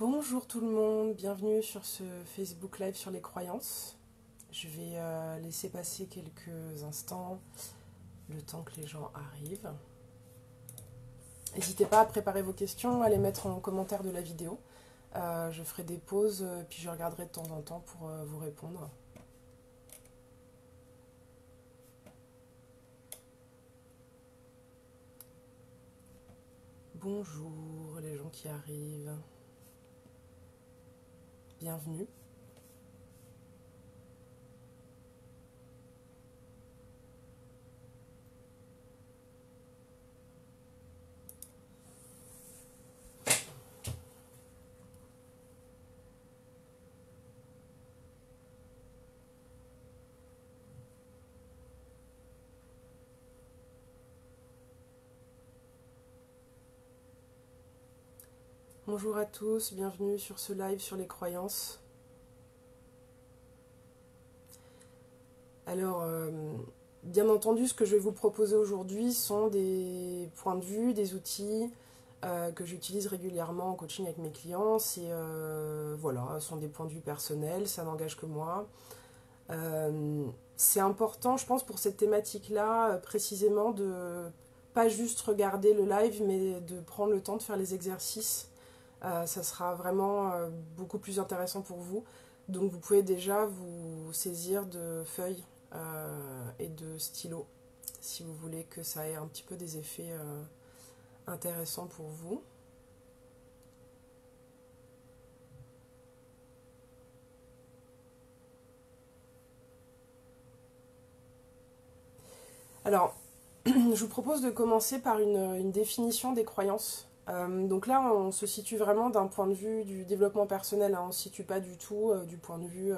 Bonjour tout le monde, bienvenue sur ce Facebook Live sur les croyances. Je vais laisser passer quelques instants, le temps que les gens arrivent. N'hésitez pas à préparer vos questions, à les mettre en commentaire de la vidéo. Je ferai des pauses, puis je regarderai de temps en temps pour vous répondre. Bonjour les gens qui arrivent. Bienvenue. Bonjour à tous, bienvenue sur ce live sur les croyances. Alors, bien entendu, ce que je vais vous proposer aujourd'hui sont des points de vue, des outils que j'utilise régulièrement en coaching avec mes clients. Voilà, ce sont des points de vue personnels, ça n'engage que moi. C'est important, je pense, pour cette thématique-là, précisément, de pas juste regarder le live, mais de prendre le temps de faire les exercices. Ça sera vraiment beaucoup plus intéressant pour vous. Donc vous pouvez déjà vous saisir de feuilles et de stylos si vous voulez que ça ait un petit peu des effets intéressants pour vous. Alors, je vous propose de commencer par une définition des croyances. Donc là, on se situe vraiment d'un point de vue du développement personnel, hein. On ne se situe pas du tout du point de vue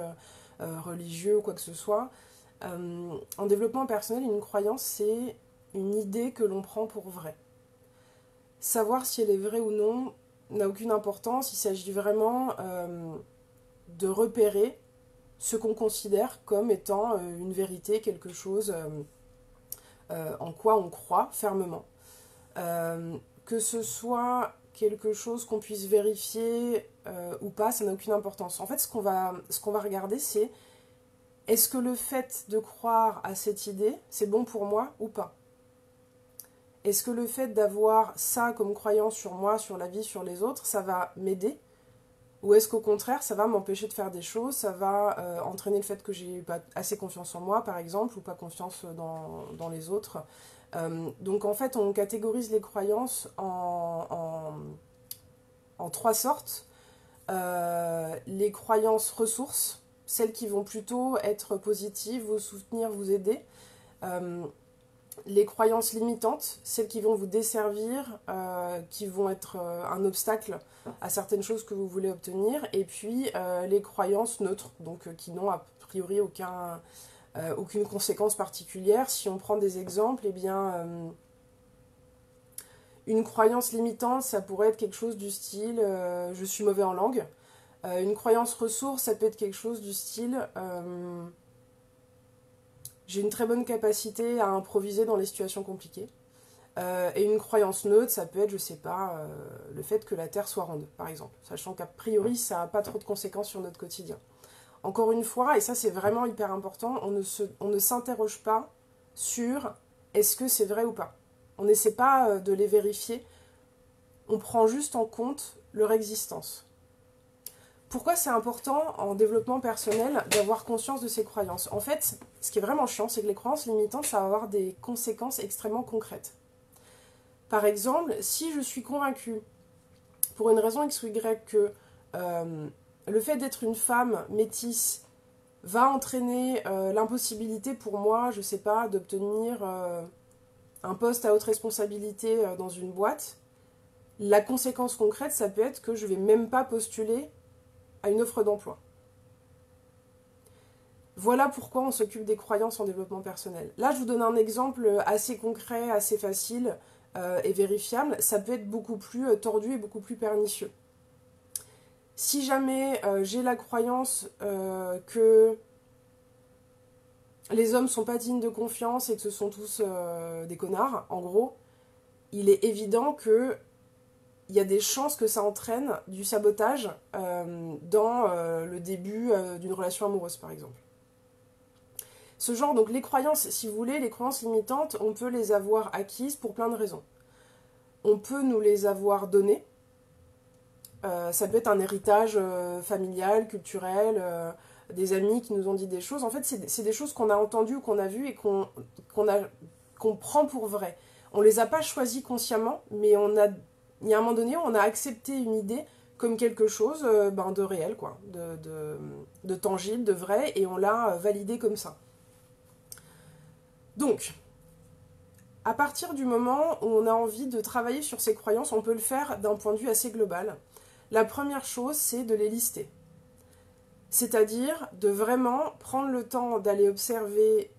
religieux ou quoi que ce soit. En développement personnel, une croyance, c'est une idée que l'on prend pour vraie. Savoir si elle est vraie ou non n'a aucune importance, il s'agit vraiment de repérer ce qu'on considère comme étant une vérité, quelque chose en quoi on croit fermement. Que ce soit quelque chose qu'on puisse vérifier ou pas, ça n'a aucune importance. En fait, ce qu'on va regarder, c'est est-ce que le fait de croire à cette idée, c'est bon pour moi ou pas? Est-ce que le fait d'avoir ça comme croyance sur moi, sur la vie, sur les autres, ça va m'aider? Ou est-ce qu'au contraire, ça va m'empêcher de faire des choses, ça va entraîner le fait que j'ai pas assez confiance en moi, par exemple, ou pas confiance dans les autres. Donc en fait, on catégorise les croyances en trois sortes. Les croyances ressources, celles qui vont plutôt être positives, vous soutenir, vous aider. Les croyances limitantes, celles qui vont vous desservir, qui vont être un obstacle à certaines choses que vous voulez obtenir. Et puis les croyances neutres, donc qui n'ont a priori aucune conséquence particulière. Si on prend des exemples, eh bien, une croyance limitante, ça pourrait être quelque chose du style je suis mauvais en langue. Une croyance ressource, ça peut être quelque chose du style j'ai une très bonne capacité à improviser dans les situations compliquées. Et une croyance neutre, ça peut être, je sais pas, le fait que la Terre soit ronde, par exemple. Sachant qu'a priori, ça n'a pas trop de conséquences sur notre quotidien. Encore une fois, et ça c'est vraiment hyper important, on ne s'interroge pas sur est-ce que c'est vrai ou pas. On n'essaie pas de les vérifier, on prend juste en compte leur existence. Pourquoi c'est important en développement personnel d'avoir conscience de ces croyances? En fait, ce qui est vraiment chiant, c'est que les croyances limitantes, ça va avoir des conséquences extrêmement concrètes. Par exemple, si je suis convaincue, pour une raison X ou Y, que le fait d'être une femme métisse va entraîner l'impossibilité pour moi, je sais pas, d'obtenir un poste à haute responsabilité dans une boîte, la conséquence concrète, ça peut être que je vais même pas postuler à une offre d'emploi. Voilà pourquoi on s'occupe des croyances en développement personnel. Là, je vous donne un exemple assez concret, assez facile et vérifiable. Ça peut être beaucoup plus tordu et beaucoup plus pernicieux. Si jamais j'ai la croyance que les hommes sont pas dignes de confiance et que ce sont tous des connards, en gros, il est évident que il y a des chances que ça entraîne du sabotage dans le début d'une relation amoureuse, par exemple. Ce genre, donc les croyances, si vous voulez, les croyances limitantes, on peut les avoir acquises pour plein de raisons. On peut nous les avoir données. Ça peut être un héritage familial, culturel, des amis qui nous ont dit des choses. En fait, c'est des choses qu'on a entendues ou qu'on a vues et qu'on prend pour vraies. On les a pas choisies consciemment, mais il y a un moment donné où on a accepté une idée comme quelque chose de réel, quoi, de tangible, de vrai, et on l'a validé comme ça. Donc, à partir du moment où on a envie de travailler sur ces croyances, on peut le faire d'un point de vue assez global. La première chose, c'est de les lister. C'est-à-dire de vraiment prendre le temps d'aller observer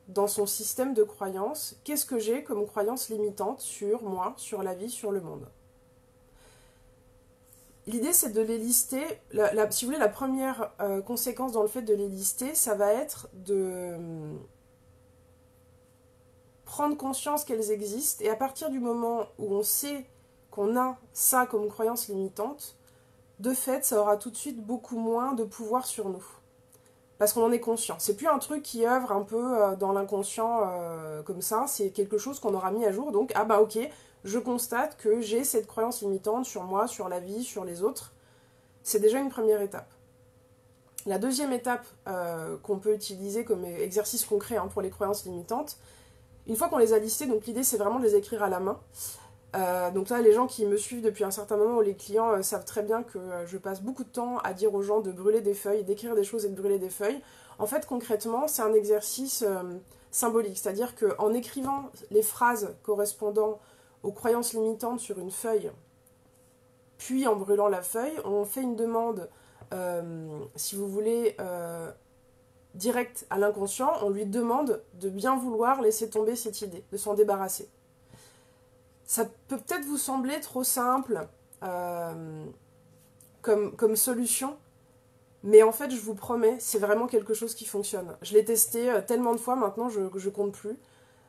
dans son système de croyances, qu'est-ce que j'ai comme croyances limitantes sur moi, sur la vie, sur le monde. L'idée, c'est de les lister. Si vous voulez, la première conséquence dans le fait de les lister, ça va être de prendre conscience qu'elles existent, et à partir du moment où on sait qu'on a ça comme croyance limitante, de fait, ça aura tout de suite beaucoup moins de pouvoir sur nous. Parce qu'on en est conscient. C'est plus un truc qui œuvre un peu dans l'inconscient comme ça, c'est quelque chose qu'on aura mis à jour. Donc, ah bah ok, je constate que j'ai cette croyance limitante sur moi, sur la vie, sur les autres. C'est déjà une première étape. La deuxième étape qu'on peut utiliser comme exercice concret pour les croyances limitantes, une fois qu'on les a listées, donc l'idée c'est vraiment de les écrire à la main. Donc là, les gens qui me suivent depuis un certain moment, ou les clients savent très bien que je passe beaucoup de temps à dire aux gens de brûler des feuilles, d'écrire des choses et de brûler des feuilles. En fait, concrètement, c'est un exercice symbolique, c'est-à-dire qu'en écrivant les phrases correspondant aux croyances limitantes sur une feuille, puis en brûlant la feuille, on fait une demande, si vous voulez, directe à l'inconscient, on lui demande de bien vouloir laisser tomber cette idée, de s'en débarrasser. Ça peut peut-être vous sembler trop simple comme solution, mais en fait, je vous promets, c'est vraiment quelque chose qui fonctionne. Je l'ai testé tellement de fois, maintenant je compte plus,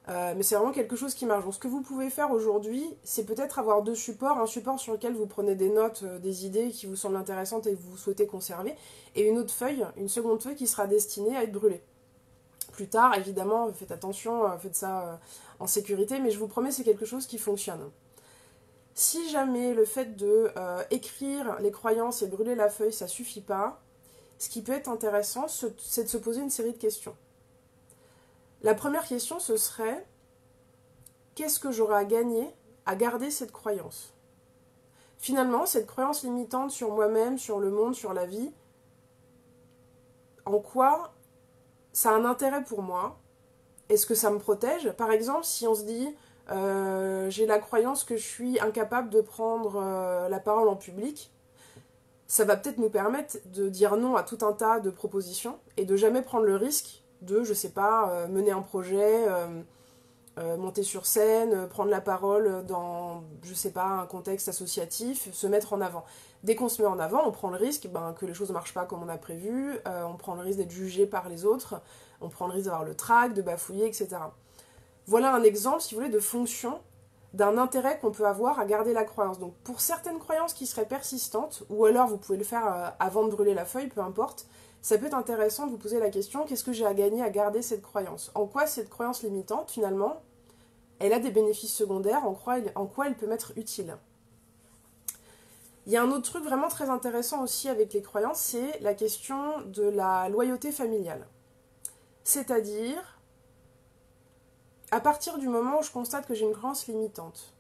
mais c'est vraiment quelque chose qui marche. Donc ce que vous pouvez faire aujourd'hui, c'est peut-être avoir deux supports, un support sur lequel vous prenez des notes, des idées qui vous semblent intéressantes et que vous souhaitez conserver, et une autre feuille, une seconde feuille qui sera destinée à être brûlée. Plus tard, évidemment, faites attention, faites ça en sécurité, mais je vous promets, c'est quelque chose qui fonctionne. Si jamais le fait de écrire les croyances et brûler la feuille, ça suffit pas, ce qui peut être intéressant, c'est de se poser une série de questions. La première question, ce serait, qu'est-ce que j'aurais à gagner à garder cette croyance ? Finalement, cette croyance limitante sur moi-même, sur le monde, sur la vie, en quoi ça a un intérêt pour moi? Est-ce que ça me protège? Par exemple, si on se dit j'ai la croyance que je suis incapable de prendre la parole en public, ça va peut-être nous permettre de dire non à tout un tas de propositions et de jamais prendre le risque de, je sais pas, mener un projet, monter sur scène, prendre la parole dans, je sais pas, un contexte associatif, se mettre en avant. Dès qu'on se met en avant, on prend le risque que les choses ne marchent pas comme on a prévu, on prend le risque d'être jugé par les autres, on prend le risque d'avoir le trac, de bafouiller, etc. Voilà un exemple, si vous voulez, de fonction d'un intérêt qu'on peut avoir à garder la croyance. Donc pour certaines croyances qui seraient persistantes, ou alors vous pouvez le faire avant de brûler la feuille, peu importe, ça peut être intéressant de vous poser la question, qu'est-ce que j'ai à gagner à garder cette croyance? En quoi cette croyance limitante, finalement, elle a des bénéfices secondaires, en quoi elle peut m'être utile? Il y a un autre truc vraiment très intéressant aussi avec les croyances, c'est la question de la loyauté familiale. C'est-à-dire, à partir du moment où je constate que j'ai une croyance limitante,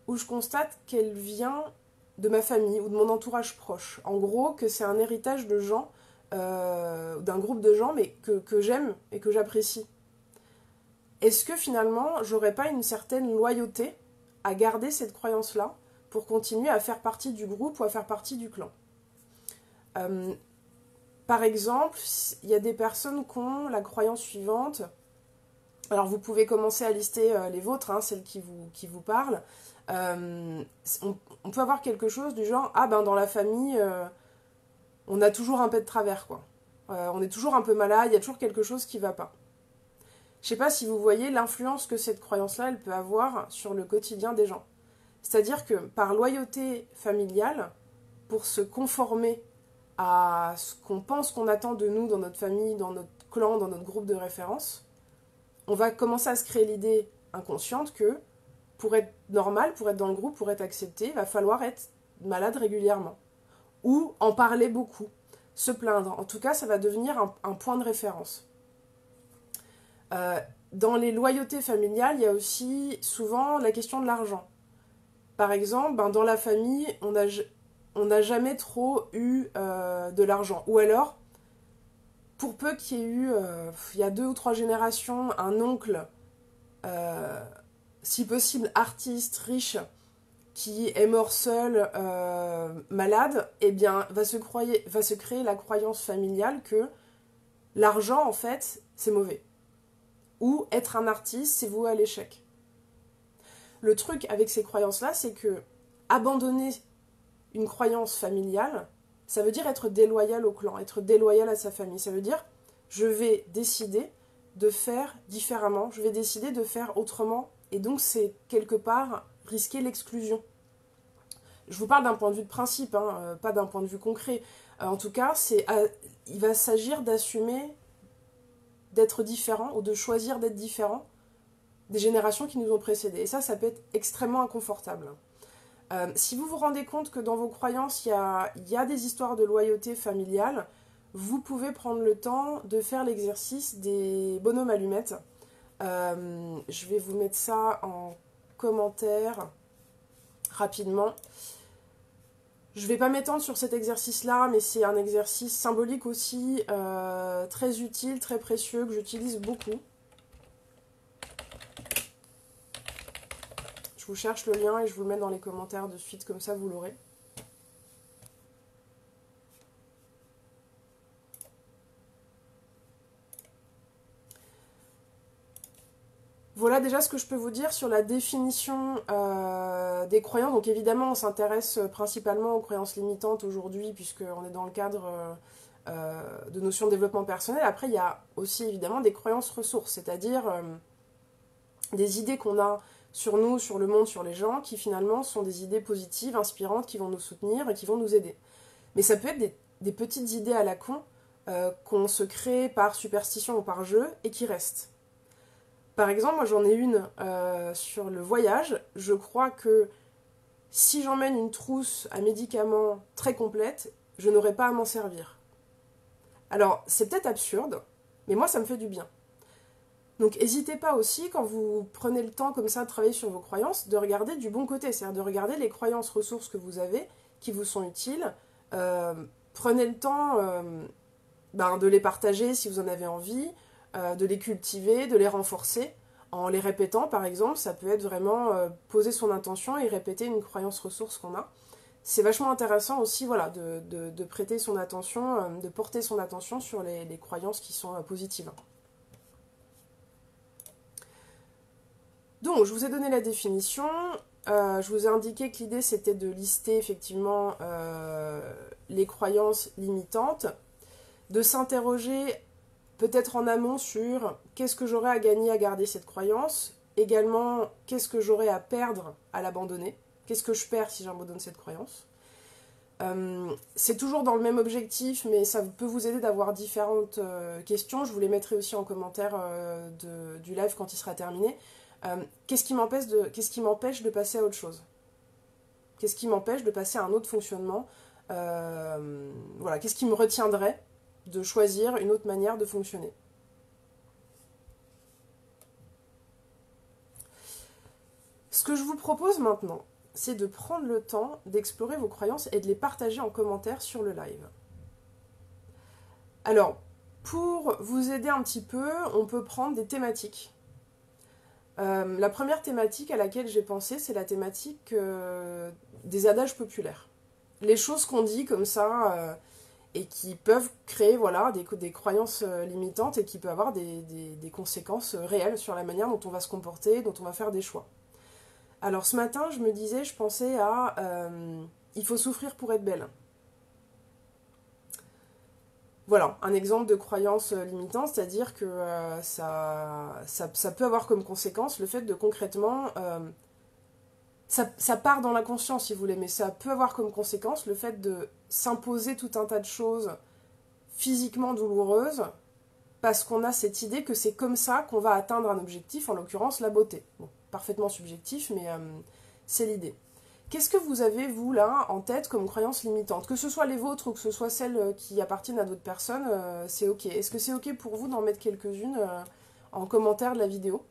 où je constate qu'elle vient de ma famille ou de mon entourage proche, en gros que c'est un héritage de gens, d'un groupe de gens, mais que j'aime et que j'apprécie, est-ce que finalement j'aurais pas une certaine loyauté à garder cette croyance-là pour continuer à faire partie du groupe ou à faire partie du clan? Par exemple, il y a des personnes qui ont la croyance suivante. Alors vous pouvez commencer à lister les vôtres, celles qui vous parlent. On peut avoir quelque chose du genre, dans la famille, on a toujours un pet de travers, quoi. On est toujours un peu malade, il y a toujours quelque chose qui va pas. Je sais pas si vous voyez l'influence que cette croyance-là, elle peut avoir sur le quotidien des gens. C'est-à-dire que par loyauté familiale, pour se conformer à ce qu'on pense qu'on attend de nous dans notre famille, dans notre clan, dans notre groupe de référence, on va commencer à se créer l'idée inconsciente que pour être normal, pour être dans le groupe, pour être accepté, il va falloir être malade régulièrement. Ou en parler beaucoup, se plaindre. En tout cas, ça va devenir un point de référence. Dans les loyautés familiales, il y a aussi souvent la question de l'argent. Par exemple, dans la famille, on n'a jamais trop eu de l'argent. Ou alors, pour peu qu'il y ait eu, il y a 2 ou 3 générations, un oncle, si possible artiste, riche, qui est mort seul, malade, eh bien, va se créer la croyance familiale que l'argent, en fait, c'est mauvais. Ou être un artiste, c'est voué à l'échec. Le truc avec ces croyances-là, c'est que abandonner une croyance familiale, ça veut dire être déloyal au clan, être déloyal à sa famille. Ça veut dire, je vais décider de faire différemment, je vais décider de faire autrement, et donc c'est quelque part risquer l'exclusion. Je vous parle d'un point de vue de principe, hein, pas d'un point de vue concret. En tout cas, il va s'agir d'assumer d'être différent, ou de choisir d'être différent des générations qui nous ont précédés. Et ça peut être extrêmement inconfortable. Si vous vous rendez compte que dans vos croyances, il y a des histoires de loyauté familiale, vous pouvez prendre le temps de faire l'exercice des bonhommes allumettes. Je vais vous mettre ça en commentaire rapidement. Je ne vais pas m'étendre sur cet exercice-là, mais c'est un exercice symbolique aussi, très utile, très précieux, que j'utilise beaucoup. Je vous cherche le lien et je vous le mets dans les commentaires de suite, comme ça vous l'aurez. Voilà déjà ce que je peux vous dire sur la définition des croyances. Donc évidemment, on s'intéresse principalement aux croyances limitantes aujourd'hui, puisqu'on est dans le cadre de notions de développement personnel. Après, il y a aussi évidemment des croyances ressources, c'est-à-dire des idées qu'on a sur nous, sur le monde, sur les gens, qui finalement sont des idées positives, inspirantes, qui vont nous soutenir et qui vont nous aider. Mais ça peut être des petites idées à la con qu'on se crée par superstition ou par jeu et qui restent. Par exemple, moi j'en ai une sur le voyage. Je crois que si j'emmène une trousse à médicaments très complète, je n'aurai pas à m'en servir. Alors, c'est peut-être absurde, mais moi ça me fait du bien. Donc n'hésitez pas aussi, quand vous prenez le temps comme ça de travailler sur vos croyances, de regarder du bon côté, c'est-à-dire de regarder les croyances ressources que vous avez, qui vous sont utiles. Prenez le temps de les partager si vous en avez envie, de les cultiver, de les renforcer. En les répétant, par exemple, ça peut être vraiment poser son intention et répéter une croyance ressource qu'on a. C'est vachement intéressant aussi, voilà, de prêter son attention, de porter son attention sur les croyances qui sont positives. Donc, je vous ai donné la définition. Je vous ai indiqué que l'idée, c'était de lister effectivement les croyances limitantes, de s'interroger peut-être en amont sur qu'est-ce que j'aurais à gagner à garder cette croyance, également qu'est-ce que j'aurais à perdre à l'abandonner, qu'est-ce que je perds si j'abandonne cette croyance. C'est toujours dans le même objectif, mais ça peut vous aider d'avoir différentes questions. Je vous les mettrai aussi en commentaire du live quand il sera terminé. Qu'est-ce qui m'empêche de passer à autre chose? Qu'est-ce qui m'empêche de passer à un autre fonctionnement? Voilà, qu'est-ce qui me retiendrait de choisir une autre manière de fonctionner? Ce que je vous propose maintenant, c'est de prendre le temps d'explorer vos croyances et de les partager en commentaire sur le live. Alors, pour vous aider un petit peu, on peut prendre des thématiques. La première thématique à laquelle j'ai pensé, c'est la thématique des adages populaires. Les choses qu'on dit comme ça et qui peuvent créer voilà, des croyances limitantes et qui peuvent avoir des conséquences réelles sur la manière dont on va se comporter, dont on va faire des choix. Alors ce matin, je pensais à il faut souffrir pour être belle. Voilà, un exemple de croyance limitante, c'est-à-dire que ça peut avoir comme conséquence le fait de concrètement ça part dans l'inconscient si vous voulez, mais ça peut avoir comme conséquence le fait de s'imposer tout un tas de choses physiquement douloureuses parce qu'on a cette idée que c'est comme ça qu'on va atteindre un objectif, en l'occurrence la beauté. Bon, parfaitement subjectif, mais c'est l'idée. Qu'est-ce que vous avez, vous, là, en tête comme croyance limitante? Que ce soit les vôtres ou que ce soit celles qui appartiennent à d'autres personnes, c'est ok. Est-ce que c'est ok pour vous d'en mettre quelques-unes en commentaire de la vidéo?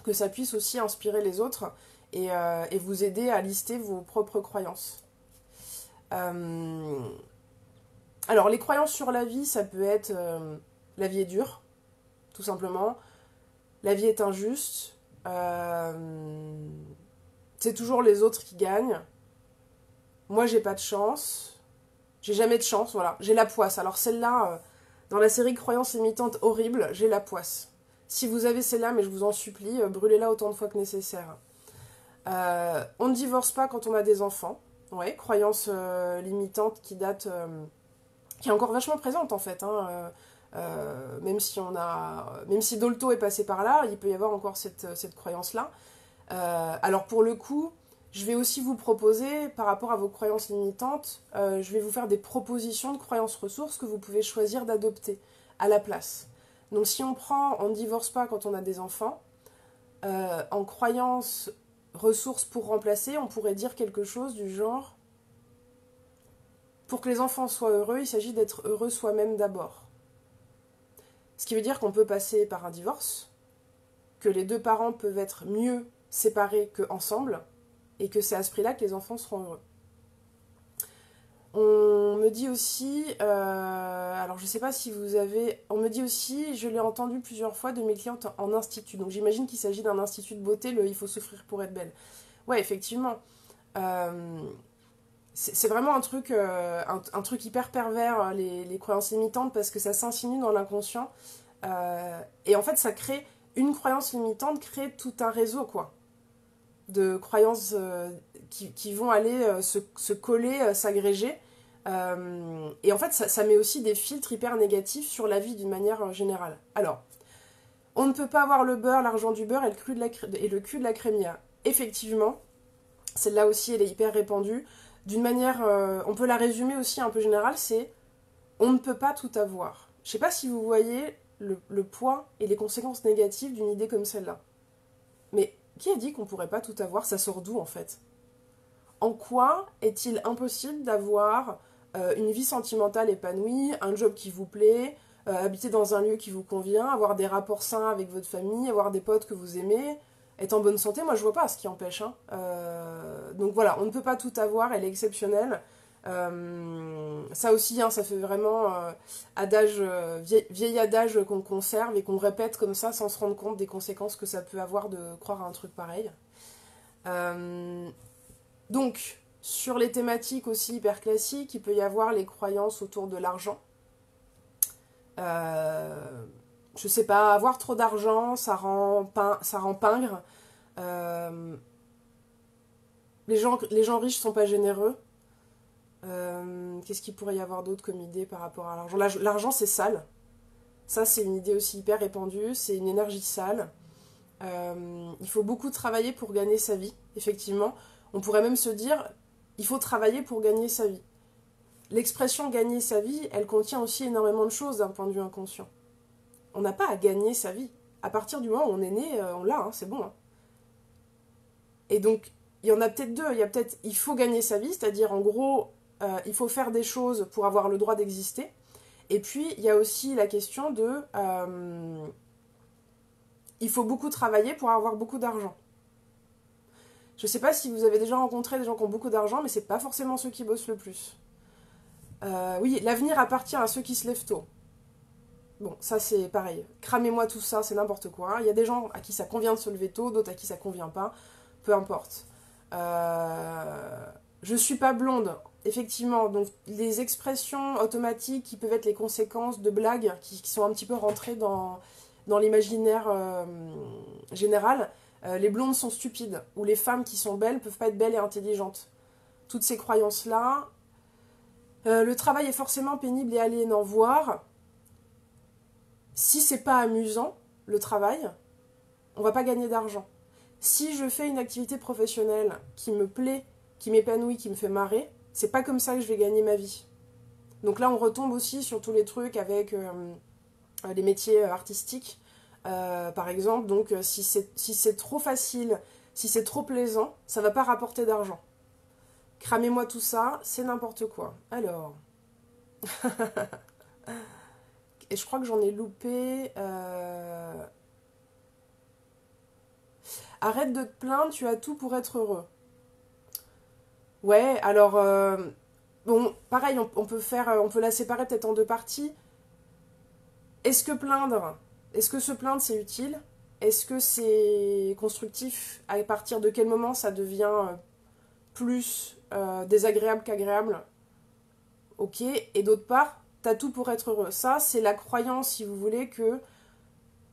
Que ça puisse aussi inspirer les autres et vous aider à lister vos propres croyances. Alors, les croyances sur la vie, ça peut être la vie est dure, tout simplement. La vie est injuste. C'est toujours les autres qui gagnent. Moi, j'ai pas de chance. J'ai jamais de chance, voilà. J'ai la poisse. Alors celle-là, dans la série Croyances limitantes horribles, j'ai la poisse. Si vous avez celle-là, mais je vous en supplie, brûlez-la autant de fois que nécessaire. On ne divorce pas quand on a des enfants. Ouais, croyance limitante qui date... qui est encore vachement présente, en fait. Même si Dolto est passé par là, il peut y avoir encore cette croyance-là. Alors pour le coup, je vais aussi vous proposer, par rapport à vos croyances limitantes, je vais vous faire des propositions de croyances ressources que vous pouvez choisir d'adopter à la place. Donc si on prend, on ne divorce pas quand on a des enfants, en croyance ressources pour remplacer, on pourrait dire quelque chose du genre: pour que les enfants soient heureux, il s'agit d'être heureux soi-même d'abord. Ce qui veut dire qu'on peut passer par un divorce, que les deux parents peuvent être mieux séparés qu'ensemble, et que c'est à ce prix-là que les enfants seront heureux. On me dit aussi, alors je sais pas si vous avez, on me dit aussi, je l'ai entendu plusieurs fois de mes clientes en institut, donc j'imagine qu'il s'agit d'un institut de beauté, il faut souffrir pour être belle. Ouais, effectivement, c'est vraiment un truc hyper pervers, les croyances limitantes, parce que ça s'insinue dans l'inconscient, et en fait ça crée, une croyance limitante crée tout un réseau, quoi, de croyances qui vont aller se coller, s'agréger. Et en fait, ça met aussi des filtres hyper négatifs sur la vie d'une manière générale. Alors, on ne peut pas avoir le beurre, l'argent du beurre et le cul de la crémière. Effectivement, celle-là aussi, elle est hyper répandue. D'une manière, on peut la résumer aussi un peu générale, c'est on ne peut pas tout avoir. Je ne sais pas si vous voyez le poids et les conséquences négatives d'une idée comme celle-là. Mais qui a dit qu'on ne pourrait pas tout avoir? Ça sort d'où, en fait? En quoi est-il impossible d'avoir une vie sentimentale épanouie, un job qui vous plaît, habiter dans un lieu qui vous convient, avoir des rapports sains avec votre famille, avoir des potes que vous aimez, être en bonne santé? Moi, je vois pas ce qui empêche. Donc voilà, on ne peut pas tout avoir, elle est exceptionnelle. Ça aussi, ça fait vraiment vieil adage qu'on conserve et qu'on répète comme ça sans se rendre compte des conséquences que ça peut avoir de croire à un truc pareil. Donc, sur les thématiques aussi hyper classiques, il peut y avoir les croyances autour de l'argent. Je sais pas, avoir trop d'argent, ça rend pingre. Les gens riches sont pas généreux. Qu'est-ce qu'il pourrait y avoir d'autre comme idée par rapport à l'argent? L'argent, c'est sale. Ça, c'est une idée aussi hyper répandue. C'est une énergie sale. Il faut beaucoup travailler pour gagner sa vie, effectivement. On pourrait même se dire, il faut travailler pour gagner sa vie. L'expression gagner sa vie, elle contient aussi énormément de choses d'un point de vue inconscient. On n'a pas à gagner sa vie. À partir du moment où on est né, on l'a, c'est bon. Et donc, il y en a peut-être deux. Il faut gagner sa vie, c'est-à-dire en gros, il faut faire des choses pour avoir le droit d'exister. Et puis, il y a aussi la question de... il faut beaucoup travailler pour avoir beaucoup d'argent. Je sais pas si vous avez déjà rencontré des gens qui ont beaucoup d'argent, mais c'est pas forcément ceux qui bossent le plus. Oui, l'avenir appartient à ceux qui se lèvent tôt. Bon, ça c'est pareil. Cramez-moi tout ça, c'est n'importe quoi. Il y a des gens à qui ça convient de se lever tôt, d'autres à qui ça convient pas. Peu importe. Je suis pas blonde. Effectivement, donc les expressions automatiques qui peuvent être les conséquences de blagues qui sont un petit peu rentrées dans l'imaginaire général. Les blondes sont stupides, ou les femmes qui sont belles peuvent pas être belles et intelligentes. Toutes ces croyances-là. Le travail est forcément pénible et aliénant, voire, si c'est pas amusant, le travail, on va pas gagner d'argent. Si je fais une activité professionnelle qui me plaît, qui m'épanouit, qui me fait marrer, c'est pas comme ça que je vais gagner ma vie. Donc là, on retombe aussi sur tous les trucs avec les métiers artistiques, par exemple. Donc si c'est trop facile, si c'est trop plaisant, ça va pas rapporter d'argent. Cramez-moi tout ça, c'est n'importe quoi. Alors, et je crois que j'en ai loupé. Arrête de te plaindre, tu as tout pour être heureux. Ouais, alors bon, pareil, on peut la séparer peut-être en deux parties. Est-ce que plaindre, est-ce que se plaindre c'est utile? Est-ce que c'est constructif? À partir de quel moment ça devient plus désagréable qu'agréable? Ok. Et d'autre part, t'as tout pour être heureux. Ça, c'est la croyance, si vous voulez, que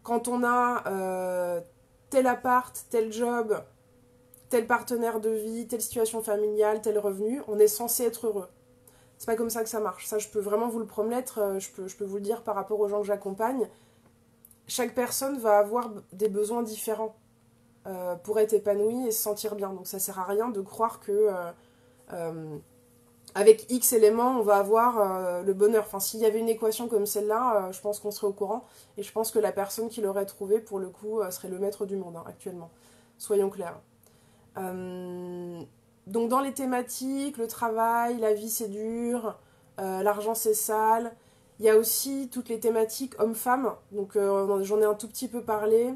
quand on a tel appart, tel job, tel partenaire de vie, telle situation familiale, tel revenu, on est censé être heureux. C'est pas comme ça que ça marche. Ça, je peux vraiment vous le promettre, je peux vous le dire par rapport aux gens que j'accompagne. Chaque personne va avoir des besoins différents pour être épanouie et se sentir bien. Donc ça sert à rien de croire que avec X éléments, on va avoir le bonheur. Enfin, s'il y avait une équation comme celle-là, je pense qu'on serait au courant. Et je pense que la personne qui l'aurait trouvée, pour le coup, serait le maître du monde actuellement. Soyons clairs. Donc dans les thématiques, le travail, la vie c'est dur, l'argent c'est sale. Il y a aussi toutes les thématiques hommes-femmes. Donc j'en ai un tout petit peu parlé.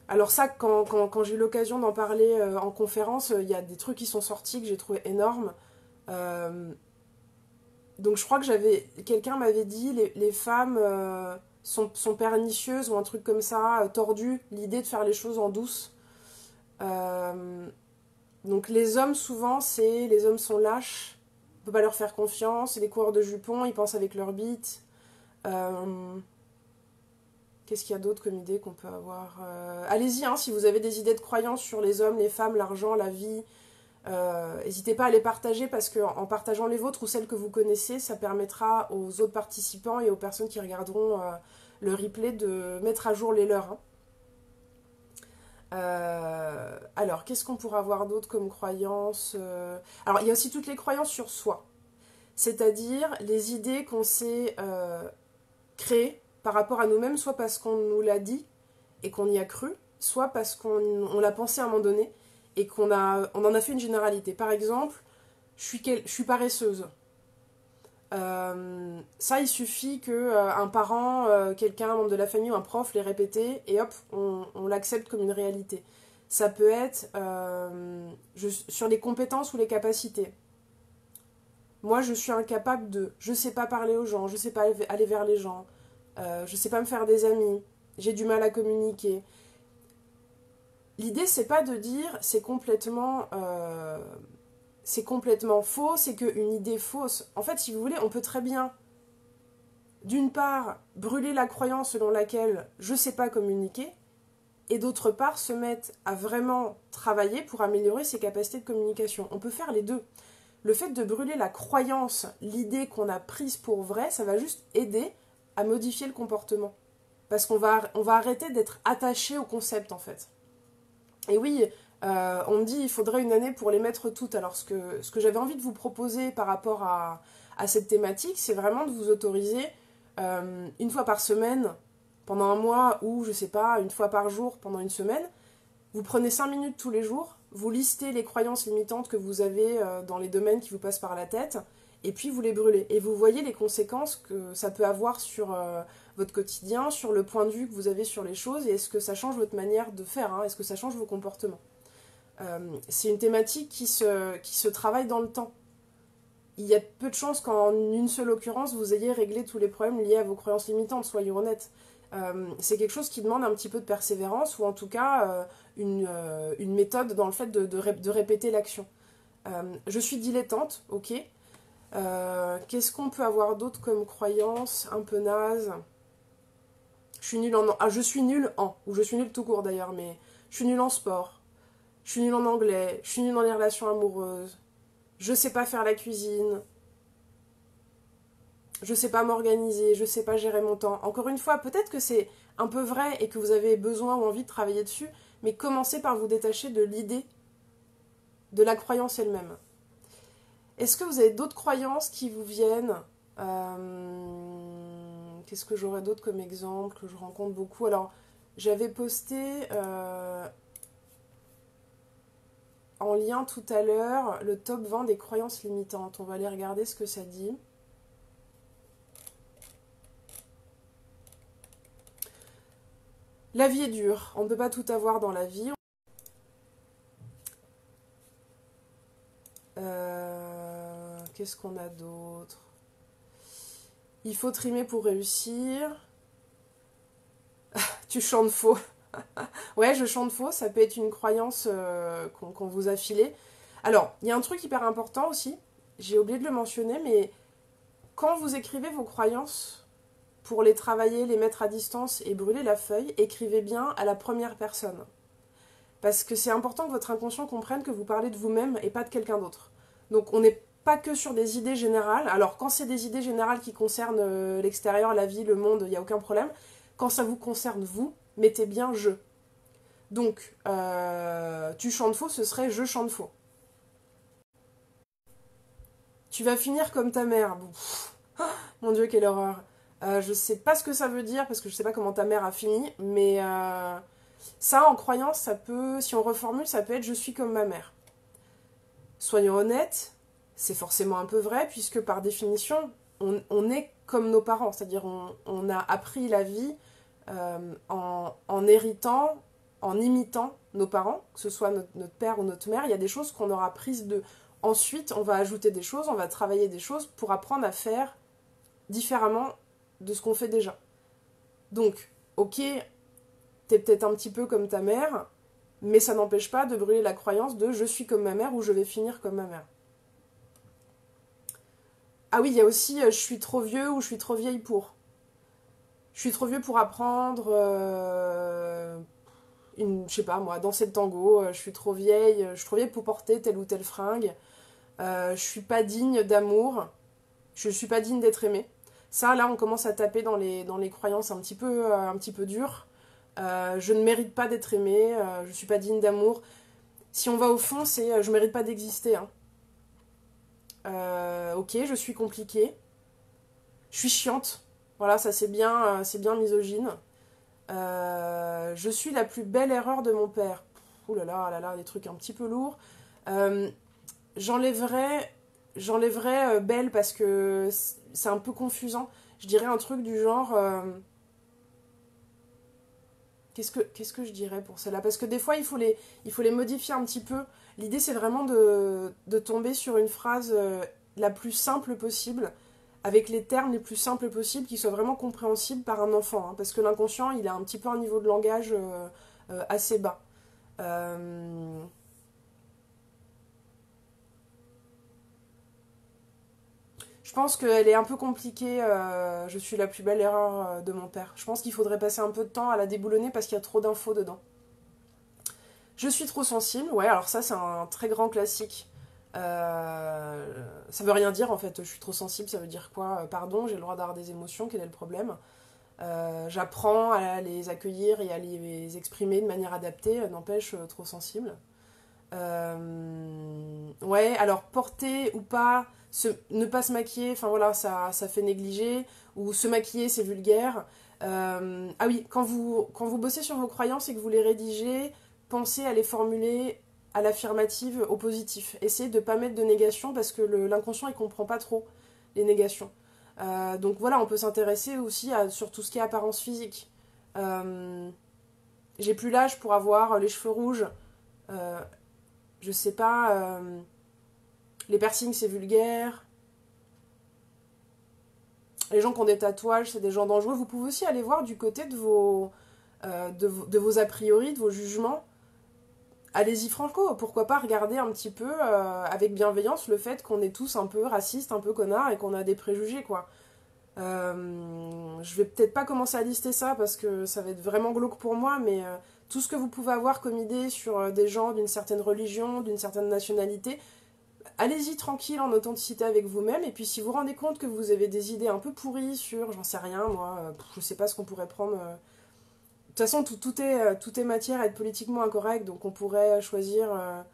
Alors ça, quand j'ai eu l'occasion d'en parler en conférence, il y a des trucs qui sont sortis que j'ai trouvé énormes. Euh, donc je crois que quelqu'un m'avait dit les femmes sont pernicieuses ou un truc comme ça, tordues, l'idée de faire les choses en douce. Euh, donc les hommes souvent les hommes sont lâches, on peut pas leur faire confiance, c'est des coureurs de jupons, ils pensent avec leur bite. Qu'est-ce qu'il y a d'autre comme idée qu'on peut avoir? Allez-y, hein, si vous avez des idées de croyances sur les hommes, les femmes, l'argent, la vie, n'hésitez pas à les partager parce qu'en partageant les vôtres ou celles que vous connaissez, ça permettra aux autres participants et aux personnes qui regarderont le replay de mettre à jour les leurs. Hein. Alors, qu'est-ce qu'on pourrait avoir d'autre comme croyances? Alors, il y a aussi toutes les croyances sur soi, c'est-à-dire les idées qu'on s'est créées par rapport à nous-mêmes, soit parce qu'on nous l'a dit et qu'on y a cru, soit parce qu'on l'a pensé à un moment donné et on en a fait une généralité. Par exemple, je suis paresseuse. Ça, il suffit que un parent, quelqu'un, un membre de la famille ou un prof l'ait répété et hop, on l'accepte comme une réalité. Ça peut être sur les compétences ou les capacités. Moi, je suis incapable de... Je sais pas parler aux gens, je sais pas aller vers les gens, je sais pas me faire des amis, j'ai du mal à communiquer. L'idée, c'est pas de dire c'est complètement faux, c'est qu'une idée fausse. En fait, si vous voulez, on peut très bien, d'une part, brûler la croyance selon laquelle je sais pas communiquer, et d'autre part, se mettre à vraiment travailler pour améliorer ses capacités de communication. On peut faire les deux. Le fait de brûler la croyance, l'idée qu'on a prise pour vraie, ça va juste aider à modifier le comportement. Parce on va arrêter d'être attaché au concept, en fait. Et oui, on me dit il faudrait une année pour les mettre toutes. Alors ce que j'avais envie de vous proposer par rapport à cette thématique, c'est vraiment de vous autoriser une fois par semaine, pendant un mois, ou je sais pas, une fois par jour pendant une semaine. Vous prenez 5 minutes tous les jours, vous listez les croyances limitantes que vous avez dans les domaines qui vous passent par la tête, et puis vous les brûlez. Et vous voyez les conséquences que ça peut avoir sur votre quotidien, sur le point de vue que vous avez sur les choses, et est-ce que ça change votre manière de faire, hein, est-ce que ça change vos comportements. C'est une thématique qui se travaille dans le temps. Il y a peu de chances qu'en une seule occurrence, vous ayez réglé tous les problèmes liés à vos croyances limitantes, soyons honnêtes. C'est quelque chose qui demande un petit peu de persévérance, ou en tout cas une méthode dans le fait de répéter l'action. Je suis dilettante, ok. Qu'est-ce qu'on peut avoir d'autre comme croyance un peu naze? Je suis nulle en... Ah, je suis nulle en... Ou je suis nulle tout court d'ailleurs, mais... Je suis nulle en sport. Je suis nulle en anglais. Je suis nulle dans les relations amoureuses. Je sais pas faire la cuisine. Je sais pas m'organiser. Je sais pas gérer mon temps. Encore une fois, peut-être que c'est un peu vrai et que vous avez besoin ou envie de travailler dessus, mais commencez par vous détacher de l'idée, de la croyance elle-même. Est-ce que vous avez d'autres croyances qui vous viennent? Qu'est-ce que j'aurais d'autre comme exemple que je rencontre beaucoup? Alors, j'avais posté en lien tout à l'heure le top 20 des croyances limitantes. On va aller regarder ce que ça dit. La vie est dure, on ne peut pas tout avoir dans la vie. Qu'est-ce qu'on a d'autre? Il faut trimer pour réussir. Tu chantes faux. Ouais, je chante faux, ça peut être une croyance qu'on vous a filée. Alors, il y a un truc hyper important aussi, j'ai oublié de le mentionner, mais quand vous écrivez vos croyances, pour les travailler, les mettre à distance et brûler la feuille, écrivez bien à la première personne. Parce que c'est important que votre inconscient comprenne que vous parlez de vous-même et pas de quelqu'un d'autre. Donc on n'est pas que sur des idées générales. Alors quand c'est des idées générales qui concernent l'extérieur, la vie, le monde, il n'y a aucun problème. Quand ça vous concerne vous, mettez bien je. Donc tu chantes faux, ce serait je chante faux. Tu vas finir comme ta mère. Bon, mon Dieu, quelle horreur. Je sais pas ce que ça veut dire parce que je sais pas comment ta mère a fini, mais ça en croyance, ça peut, si on reformule, ça peut être je suis comme ma mère. Soyons honnêtes, c'est forcément un peu vrai puisque par définition, on est comme nos parents, c'est-à-dire on a appris la vie en héritant, en imitant nos parents, que ce soit notre père ou notre mère. Il y a des choses qu'on aura prises d'eux. Ensuite, on va ajouter des choses, on va travailler des choses pour apprendre à faire différemment de ce qu'on fait déjà. Donc, ok, t'es peut-être un petit peu comme ta mère, mais ça n'empêche pas de brûler la croyance de je suis comme ma mère ou je vais finir comme ma mère. Ah oui, il y a aussi je suis trop vieux ou je suis trop vieille pour. Je suis trop vieux pour apprendre, je sais pas moi, danser le tango, je suis trop vieille pour porter telle ou telle fringue, je suis pas digne d'amour, je suis pas digne d'être aimée. Ça, là, on commence à taper dans les croyances un petit peu dures. Je ne mérite pas d'être aimée, je suis pas digne d'amour. Si on va au fond, c'est je mérite pas d'exister. Hein. Ok, je suis compliquée. Je suis chiante. Voilà, ça c'est bien misogyne. Je suis la plus belle erreur de mon père. Ouh là là, des trucs un petit peu lourds. Euh, j'enlèverais belle parce que c'est un peu confusant. Je dirais un truc du genre... qu'est-ce que je dirais pour cela? Parce que des fois, il faut les modifier un petit peu. L'idée, c'est vraiment de tomber sur une phrase la plus simple possible, avec les termes les plus simples possibles, qui soient vraiment compréhensibles par un enfant. Hein, parce que l'inconscient, il a un petit peu un niveau de langage assez bas. Euh, Je pense qu'elle est un peu compliquée. Je suis la plus belle erreur de mon père. Je pense qu'il faudrait passer un peu de temps à la déboulonner parce qu'il y a trop d'infos dedans. Je suis trop sensible. Ouais, alors ça, c'est un très grand classique. Ça veut rien dire en fait. Je suis trop sensible, ça veut dire quoi? Pardon, j'ai le droit d'avoir des émotions, quel est le problème? J'apprends à les accueillir et à les exprimer de manière adaptée. N'empêche, trop sensible. Ouais, alors porter ou pas, ne pas se maquiller, enfin voilà, ça fait négliger, ou se maquiller, c'est vulgaire. Ah oui, quand vous bossez sur vos croyances et que vous les rédigez, pensez à les formuler à l'affirmative, au positif. Essayez de ne pas mettre de négation parce que l'inconscient, il comprend pas trop les négations. Donc voilà, on peut s'intéresser aussi sur tout ce qui est apparence physique. J'ai plus l'âge pour avoir les cheveux rouges. Euh, je sais pas, les piercings c'est vulgaire, les gens qui ont des tatouages c'est des gens dangereux. Vous pouvez aussi aller voir du côté de vos a priori, de vos jugements. Allez-y franco, pourquoi pas regarder un petit peu avec bienveillance le fait qu'on est tous un peu racistes, un peu connards et qu'on a des préjugés quoi. Je vais peut-être pas commencer à lister ça parce que ça va être vraiment glauque pour moi, mais tout ce que vous pouvez avoir comme idée sur des gens d'une certaine religion, d'une certaine nationalité, allez-y tranquille en authenticité avec vous-même. Et puis si vous vous rendez compte que vous avez des idées un peu pourries sur, j'en sais rien moi, je sais pas ce qu'on pourrait prendre, façon, tout est matière à être politiquement incorrect, donc on pourrait choisir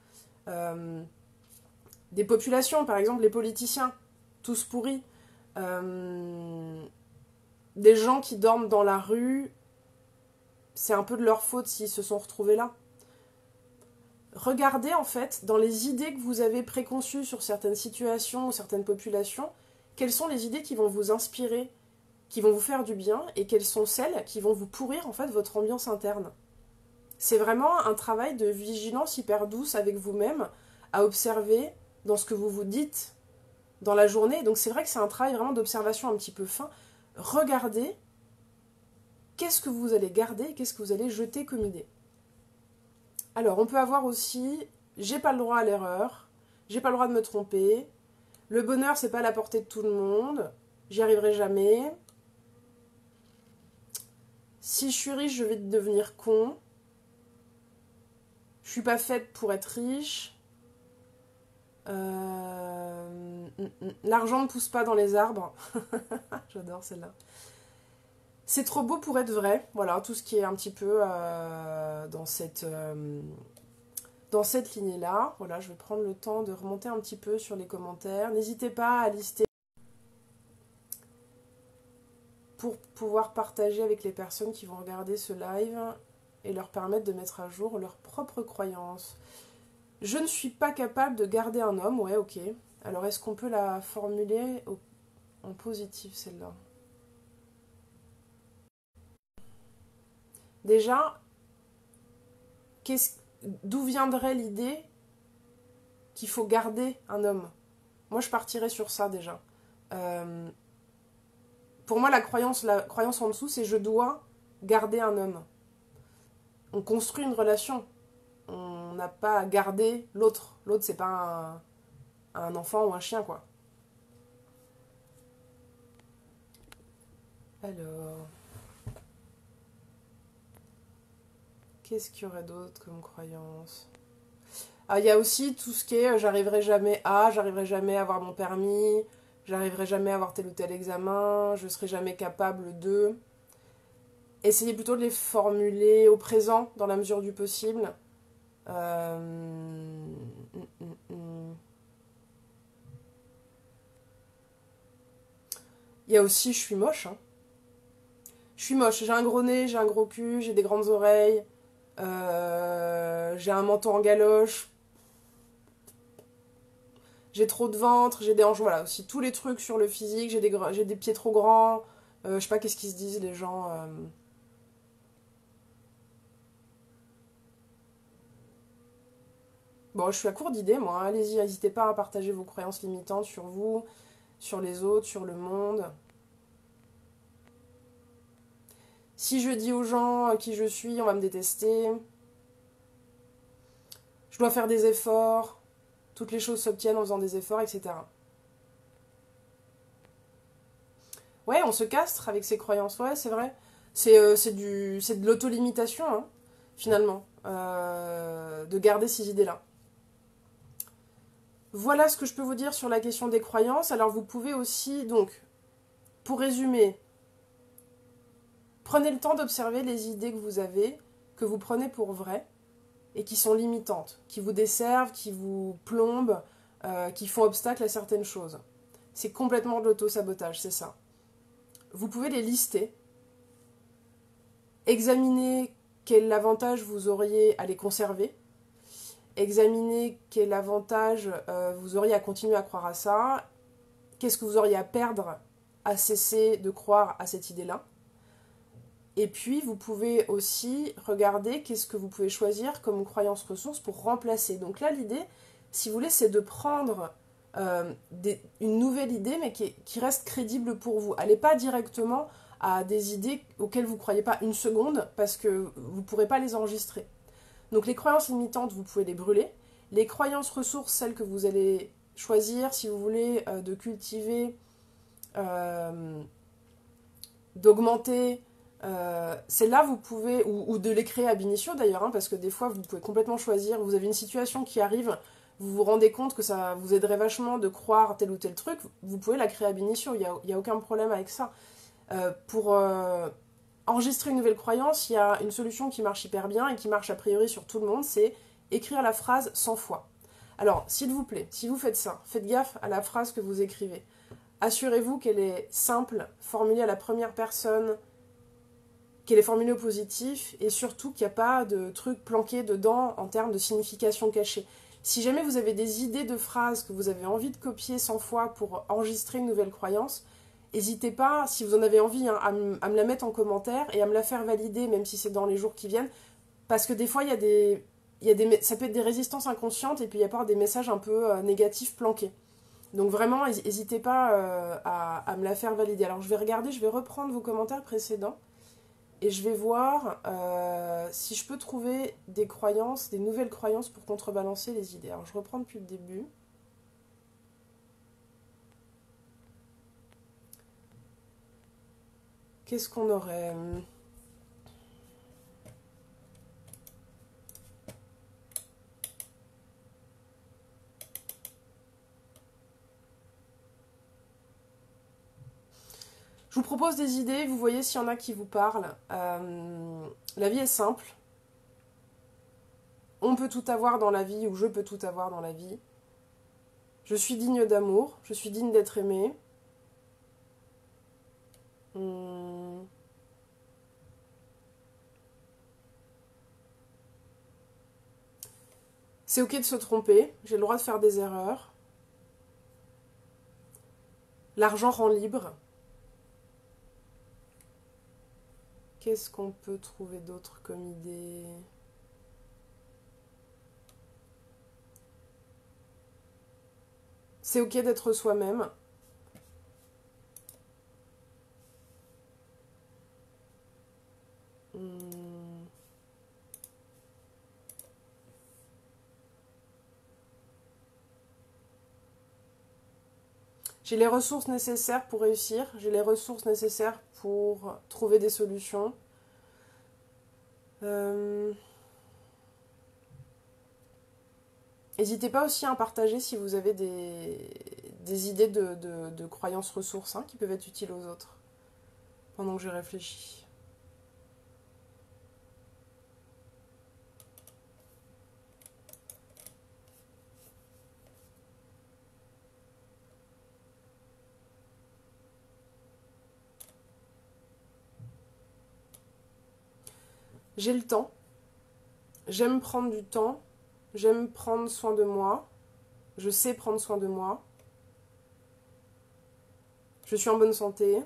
des populations, par exemple les politiciens, tous pourris, des gens qui dorment dans la rue, c'est un peu de leur faute s'ils se sont retrouvés là. Regardez en fait, dans les idées que vous avez préconçues sur certaines situations ou certaines populations, quelles sont les idées qui vont vous inspirer, qui vont vous faire du bien, et quelles sont celles qui vont vous pourrir en fait votre ambiance interne. C'est vraiment un travail de vigilance hyper douce avec vous-même, à observer dans ce que vous vous dites dans la journée. Donc c'est vrai que c'est un travail vraiment d'observation un petit peu fin. Regardez qu'est-ce que vous allez garder et qu'est-ce que vous allez jeter comme idée. Alors on peut avoir aussi j'ai pas le droit à l'erreur, j'ai pas le droit de me tromper, le bonheur c'est pas à la portée de tout le monde, j'y arriverai jamais, si je suis riche je vais devenir con, je suis pas faite pour être riche, l'argent ne pousse pas dans les arbres, j'adore celle-là. C'est trop beau pour être vrai, voilà, tout ce qui est un petit peu dans cette lignée-là. Voilà, je vais prendre le temps de remonter un petit peu sur les commentaires. N'hésitez pas à lister pour pouvoir partager avec les personnes qui vont regarder ce live et leur permettre de mettre à jour leurs propres croyances. Je ne suis pas capable de garder un homme, ouais, ok. Alors est-ce qu'on peut la formuler en positif, celle-là ? Déjà, d'où viendrait l'idée qu'il faut garder un homme ? Moi, je partirais sur ça déjà. Pour moi, la croyance en dessous, c'est je dois garder un homme. On construit une relation. On n'a pas à garder l'autre. L'autre, c'est pas un enfant ou un chien, quoi. Alors... Qu'est-ce qu'il y aurait d'autre comme croyance ? Ah, il y a aussi tout ce qui est j'arriverai jamais à avoir mon permis, j'arriverai jamais à avoir tel ou tel examen, je serai jamais capable de. Essayez plutôt de les formuler au présent, dans la mesure du possible. Il y a aussi je suis moche. Hein. Je suis moche, j'ai un gros nez, j'ai un gros cul, j'ai des grandes oreilles, j'ai un menton en galoche, j'ai trop de ventre, j'ai des hanches, voilà, aussi tous les trucs sur le physique, j'ai des pieds trop grands, je sais pas qu'est-ce qu'ils se disent les gens. Bon, je suis à court d'idées, moi, allez-y, n'hésitez pas à partager vos croyances limitantes sur vous, sur les autres, sur le monde. Si je dis aux gens qui je suis, on va me détester. Je dois faire des efforts. Toutes les choses s'obtiennent en faisant des efforts, etc. Ouais, on se castre avec ses croyances, ouais, c'est vrai. C'est de l'auto-limitation, hein, finalement, de garder ces idées-là. Voilà ce que je peux vous dire sur la question des croyances. Alors vous pouvez aussi, donc, pour résumer, prenez le temps d'observer les idées que vous avez, que vous prenez pour vraies, et qui sont limitantes, qui vous desservent, qui vous plombent, qui font obstacle à certaines choses. C'est complètement de l'auto-sabotage, c'est ça. Vous pouvez les lister, examiner quel avantage vous auriez à les conserver, examiner quel avantage vous auriez à continuer à croire à ça, qu'est-ce que vous auriez à perdre à cesser de croire à cette idée-là. Et puis, vous pouvez aussi regarder qu'est-ce que vous pouvez choisir comme croyance ressource pour remplacer. Donc là, l'idée, si vous voulez, c'est de prendre une nouvelle idée, mais qui reste crédible pour vous. Allez pas directement à des idées auxquelles vous ne croyez pas une seconde, parce que vous ne pourrez pas les enregistrer. Donc les croyances limitantes, vous pouvez les brûler. Les croyances ressources, celles que vous allez choisir, si vous voulez, de cultiver, d'augmenter... celles-là, vous pouvez, ou de les créer ab initio d'ailleurs, hein, parce que des fois, vous pouvez complètement choisir, vous avez une situation qui arrive, vous vous rendez compte que ça vous aiderait vachement de croire tel ou tel truc, vous pouvez la créer ab initio, il n'y a aucun problème avec ça. Pour enregistrer une nouvelle croyance, il y a une solution qui marche hyper bien et qui marche a priori sur tout le monde, c'est écrire la phrase 100 fois. Alors, s'il vous plaît, si vous faites ça, faites gaffe à la phrase que vous écrivez. Assurez-vous qu'elle est simple, formulée à la première personne, qu'elle est formulée au positif, et surtout qu'il n'y a pas de trucs planqués dedans en termes de signification cachée. Si jamais vous avez des idées de phrases que vous avez envie de copier 100 fois pour enregistrer une nouvelle croyance, n'hésitez pas, si vous en avez envie, hein, à me la mettre en commentaire et à me la faire valider, même si c'est dans les jours qui viennent, parce que des fois, ça peut être des résistances inconscientes, et puis il y a pas des messages un peu négatifs planqués. Donc vraiment, n'hésitez pas à me la faire valider. Alors je vais regarder, je vais reprendre vos commentaires précédents, et je vais voir si je peux trouver des croyances, des nouvelles croyances pour contrebalancer les idées. Alors je reprends depuis le début. Qu'est-ce qu'on aurait? Je vous propose des idées, vous voyez s'il y en a qui vous parlent. La vie est simple. On peut tout avoir dans la vie, ou je peux tout avoir dans la vie. Je suis digne d'amour, je suis digne d'être aimée. C'est ok de se tromper, j'ai le droit de faire des erreurs. L'argent rend libre. Qu'est-ce qu'on peut trouver d'autre comme idée? C'est ok d'être soi-même. J'ai les ressources nécessaires pour réussir, j'ai les ressources nécessaires pour trouver des solutions. N'hésitez pas aussi à partager si vous avez des idées de croyances ressources, hein, qui peuvent être utiles aux autres, pendant que je réfléchis. J'ai le temps, j'aime prendre du temps, j'aime prendre soin de moi, je sais prendre soin de moi, je suis en bonne santé.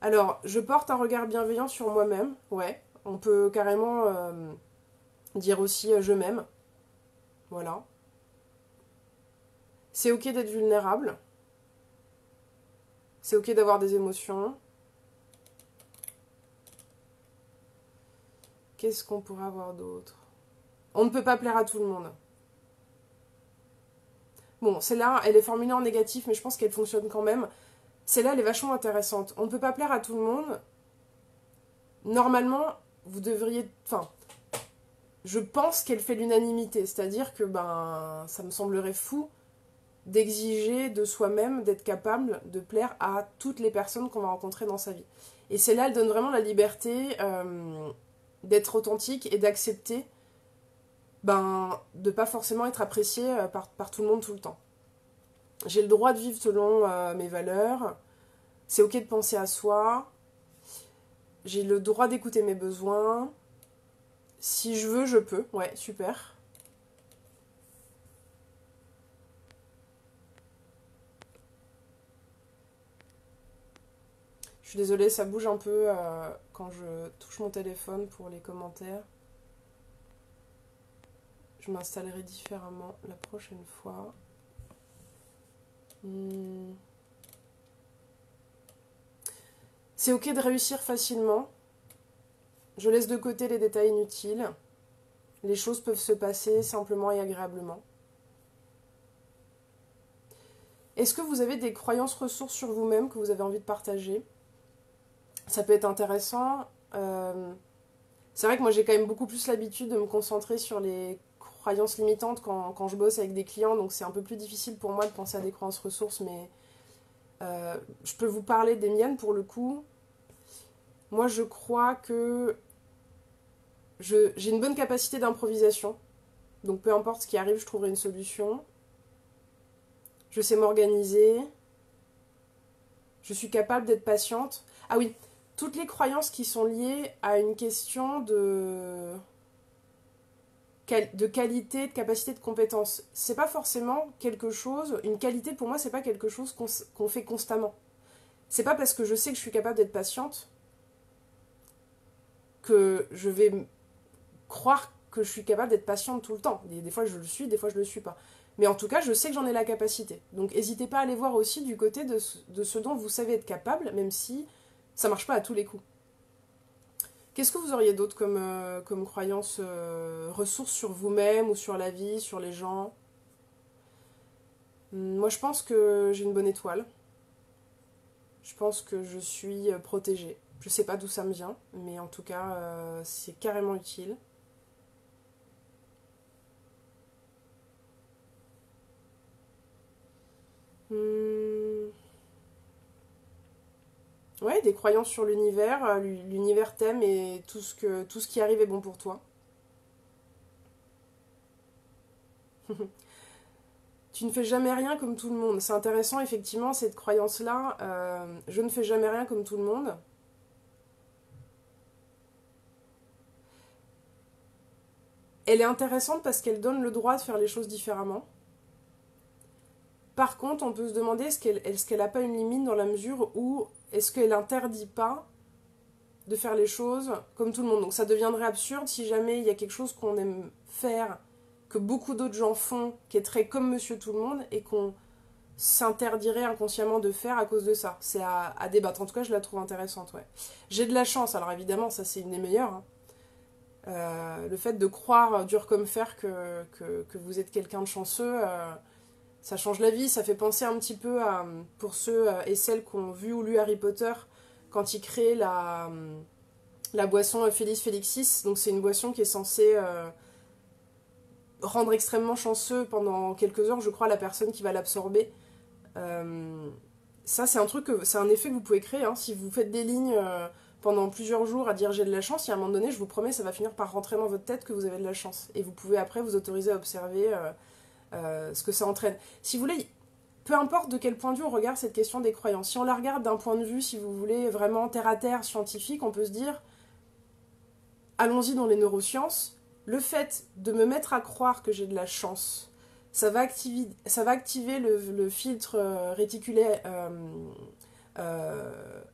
Alors, je porte un regard bienveillant sur moi-même, ouais. On peut carrément dire aussi je m'aime. Voilà. C'est ok d'être vulnérable. C'est ok d'avoir des émotions. Qu'est-ce qu'on pourrait avoir d'autre? On ne peut pas plaire à tout le monde. Bon, celle-là, elle est formulée en négatif, mais je pense qu'elle fonctionne quand même. Celle-là, elle est vachement intéressante. On ne peut pas plaire à tout le monde. Normalement, vous devriez... Enfin, je pense qu'elle fait l'unanimité. C'est-à-dire que, ça me semblerait fou d'exiger de soi-même d'être capable de plaire à toutes les personnes qu'on va rencontrer dans sa vie. Et celle-là, elle donne vraiment la liberté d'être authentique et d'accepter de pas forcément être apprécié par tout le monde tout le temps. J'ai le droit de vivre selon mes valeurs. C'est ok de penser à soi. J'ai le droit d'écouter mes besoins. Si je veux, je peux. Ouais, super. Je suis désolée, ça bouge un peu quand je touche mon téléphone pour les commentaires. Je m'installerai différemment la prochaine fois. C'est ok de réussir facilement. Je laisse de côté les détails inutiles. Les choses peuvent se passer simplement et agréablement. Est-ce que vous avez des croyances ressources sur vous-même que vous avez envie de partager? Ça peut être intéressant. C'est vrai que moi j'ai quand même beaucoup plus l'habitude de me concentrer sur les croyances limitantes quand je bosse avec des clients, donc c'est un peu plus difficile pour moi de penser à des croyances ressources, mais je peux vous parler des miennes pour le coup. Moi, je crois que j'ai une bonne capacité d'improvisation, donc peu importe ce qui arrive, je trouverai une solution. Je sais m'organiser. Je suis capable d'être patiente. Ah oui, toutes les croyances qui sont liées à une question de qualité, de capacité, de compétence. C'est pas forcément quelque chose. Une qualité pour moi, c'est pas quelque chose qu'on fait constamment. C'est pas parce que je sais que je suis capable d'être patiente que je vais croire que je suis capable d'être patiente tout le temps. Des fois je le suis, des fois je le suis pas. Mais en tout cas, je sais que j'en ai la capacité. Donc n'hésitez pas à aller voir aussi du côté de ce dont vous savez être capable, même si ça marche pas à tous les coups. Qu'est-ce que vous auriez d'autre comme croyance, ressources sur vous-même ou sur la vie, sur les gens? Moi, je pense que j'ai une bonne étoile. Je pense que je suis protégée. Je sais pas d'où ça me vient, mais en tout cas, c'est carrément utile. Hmm, ouais, des croyances sur l'univers. L'univers t'aime et tout ce qui arrive est bon pour toi. Tu ne fais jamais rien comme tout le monde. C'est intéressant, effectivement, cette croyance-là. Je ne fais jamais rien comme tout le monde. Elle est intéressante parce qu'elle donne le droit de faire les choses différemment. Par contre, on peut se demander est-ce qu'elle n'a pas une limite dans la mesure où est-ce qu'elle interdit pas de faire les choses comme tout le monde. Donc ça deviendrait absurde si jamais il y a quelque chose qu'on aime faire, que beaucoup d'autres gens font, qui est très comme monsieur tout le monde, et qu'on s'interdirait inconsciemment de faire à cause de ça. C'est à débattre. En tout cas, je la trouve intéressante, ouais. J'ai de la chance, alors évidemment, ça c'est une des meilleures. Hein. Le fait de croire dur comme fer que vous êtes quelqu'un de chanceux, ça change la vie. Ça fait penser un petit peu à, pour ceux et celles qui ont vu ou lu Harry Potter, quand ils créent la boisson Félix Félixis. Donc c'est une boisson qui est censée rendre extrêmement chanceux pendant quelques heures, je crois, la personne qui va l'absorber. Euh, Ça, c'est un truc, c'est un effet que vous pouvez créer. Hein. Si vous faites des lignes pendant plusieurs jours à dire j'ai de la chance, il y a un moment donné, je vous promets, ça va finir par rentrer dans votre tête que vous avez de la chance. Et vous pouvez après vous autoriser à observer ce que ça entraîne. Si vous voulez, peu importe de quel point de vue on regarde cette question des croyances, si on la regarde d'un point de vue, si vous voulez, vraiment terre à terre, scientifique, on peut se dire, allons-y dans les neurosciences, le fait de me mettre à croire que j'ai de la chance, ça va activer le filtre réticulaire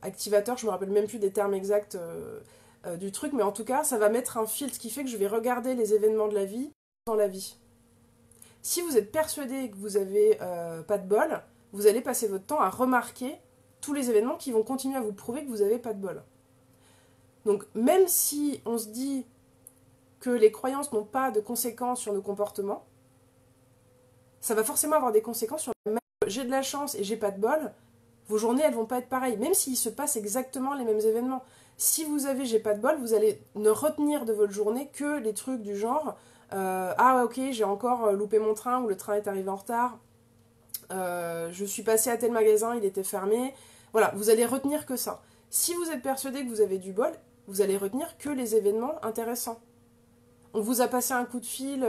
activateur, je me rappelle même plus des termes exacts du truc, mais en tout cas, ça va mettre un filtre qui fait que je vais regarder les événements de la vie dans la vie. Si vous êtes persuadé que vous avez pas de bol, vous allez passer votre temps à remarquer tous les événements qui vont continuer à vous prouver que vous avez pas de bol. Donc même si on se dit que les croyances n'ont pas de conséquences sur nos comportements, ça va forcément avoir des conséquences sur la manière. J'ai de la chance et j'ai pas de bol, vos journées elles vont pas être pareilles, même s'il se passe exactement les mêmes événements. Si vous avez j'ai pas de bol, vous allez ne retenir de votre journée que les trucs du genre ah ok j'ai encore loupé mon train ou le train est arrivé en retard, je suis passé à tel magasin, il était fermé. Voilà, vous allez retenir que ça. Si vous êtes persuadé que vous avez du bol, vous allez retenir que les événements intéressants. On vous a passé un coup de fil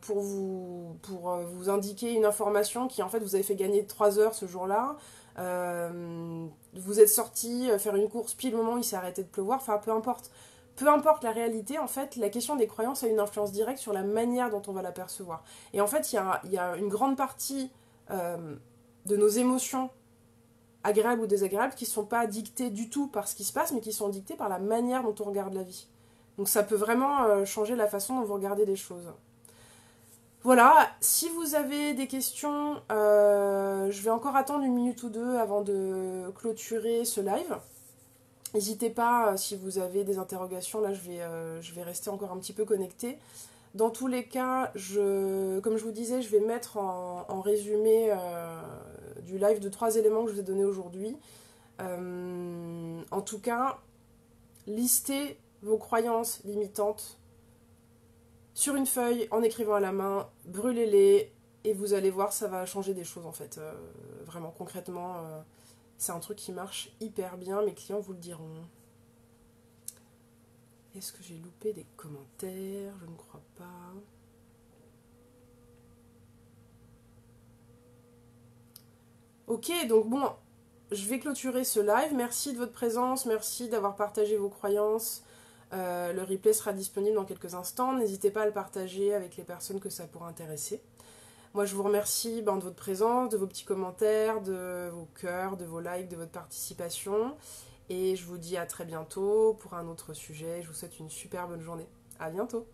pour vous indiquer une information qui en fait vous avez fait gagner 3 heures ce jour-là. Vous êtes sorti faire une course pile au moment où il s'est arrêté de pleuvoir. Enfin, peu importe. Peu importe la réalité, en fait, la question des croyances a une influence directe sur la manière dont on va l'apercevoir. Et en fait, il y a une grande partie de nos émotions agréables ou désagréables qui ne sont pas dictées du tout par ce qui se passe, mais qui sont dictées par la manière dont on regarde la vie. Donc ça peut vraiment changer la façon dont vous regardez les choses. Voilà, si vous avez des questions, je vais encore attendre une minute ou deux avant de clôturer ce live. N'hésitez pas, si vous avez des interrogations, là je vais rester encore un petit peu connectée. Dans tous les cas, comme je vous disais, je vais mettre en résumé du live de 3 éléments que je vous ai donnés aujourd'hui. En tout cas, listez vos croyances limitantes sur une feuille, en écrivant à la main, brûlez-les, et vous allez voir, ça va changer des choses en fait. Vraiment, concrètement, c'est un truc qui marche hyper bien, mes clients vous le diront. Est-ce que j'ai loupé des commentaires? Je ne crois pas. Ok, donc bon, je vais clôturer ce live. Merci de votre présence, merci d'avoir partagé vos croyances. Le replay sera disponible dans quelques instants. N'hésitez pas à le partager avec les personnes que ça pourrait intéresser. Moi, je vous remercie de votre présence, de vos petits commentaires, de vos cœurs, de vos likes, de votre participation. Et je vous dis à très bientôt pour un autre sujet. Je vous souhaite une super bonne journée. À bientôt.